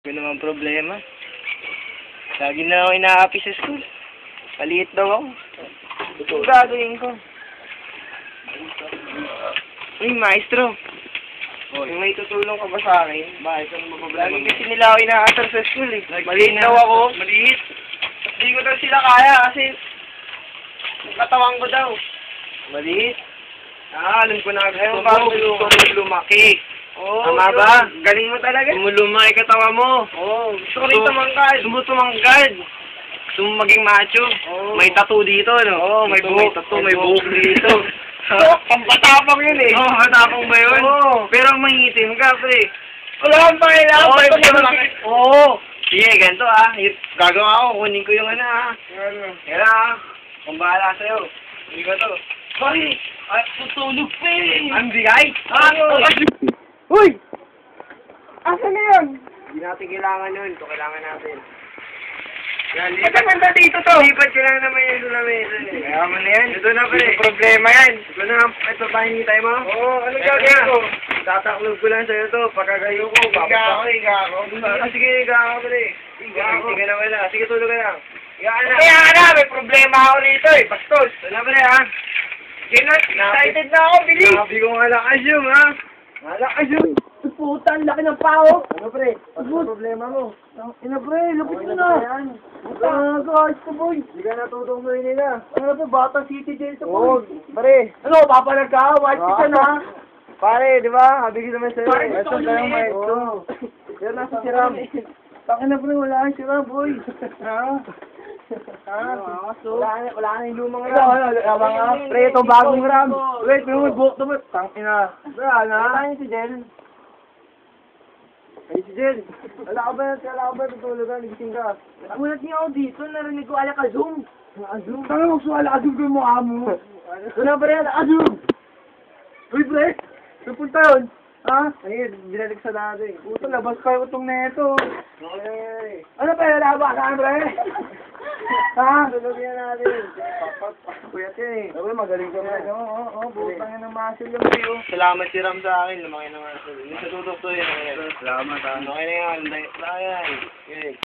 Yun naman problema. Lagi na ako inaapi sa school. Maliit daw ako. Ito gagawin ko. Uy, maestro. Yung may tutulong ka ba sa akin? Bakit? Anong problema? Lagi kasi nila ako inaasar sa school eh. Maliit na. daw ako. Maliit. Hindi ko daw sila kaya kasi yung katawan ko daw. Maliit. Alam ko na Ayaw gusto mo lumaki. Oo, Tama ba? Galing mo talaga. Lumaki katawa mo. Oo, gusto ko rin tumangkad. Gusto mo tumangkad. Gusto mo maging macho. Oo. May tattoo dito, no? Oo, may buhok. May buhok dito. Pampatapang yun eh. Oo, matapang ba yun? Oo. Pero mangitim ka, pre. Wala kang pakialam. Oo, Ba't ito mo malaki. Oo. Sige, ganito gagawa ko, kunin ko yung ano Yan kung bahala sa'yo. Hindi ko to. Sorry. Ay, tutulog pa eh. Ang bigay? Uy! Asan na yun? Hindi natin kailangan yun. Ito kailangan natin. Yan, Ba't ang ganda dito to? lipat ko lang naman yun doon na mesa eh. Kaya mo na yan. Ito na pre. Hindi problema yan. Ito na, ito pahingitay mo. Oo, ano gagawin ko? Tataklog ko lang sa'yo to. Pagkagayo ko, Higa ako. Sige, higa ako pre. Sige na wala. Sige, tulog ka lang. Higa ka na. Kaya nga na, may problema ako rito eh. Bastos. Ito na pre ha. Excited na ako, bilis. Sabi ko nga lakas yun ha. Malakas yun. Puta, ang laki ng pao. Ano pre? Ano problema mo? Ina pre, lupit mo na. Puta, guys ko boy. Hindi ka natutunggoy nila. Ano to, Bata City jail to Oo, boy. pare. Ano, papalag ka? White ka na. Pare, di ba? Sabi ko naman sa'yo. Pare, Ito gusto ko tayong yun. maestro. Yan nasa si Ram. Takin na pre, wala kang sira boy. Wala na yung lumang ram. Pre, ito bagong Ram. Wait, may buhok to ba? Tangina. Wala na. Wala si Jel. Ay, si Jen. Wala ka ba tutulugan? Nagising ka. Nagulat niya ako dito, narinig ko alakazum. Azum. Tanga mo, so alakazum ko yung mukha mo. Ano ba yan? Alakazum! Uy, pre! Saan punta yun? Ha? Ay, binalik sa dati. Puto, labas pa yung utong na ito. Okay. Ano pa yung labasan, pre? Ha? Tulogin natin. Kuya yan eh. Sabi, magaling ka na. Oo, butang yan ng muscle yung Rio. Salamat si Ram sa akin. Lumaki naman. Hindi sa tutok to yun. Salamat ha. Okay na yan. Wala yan. Okay.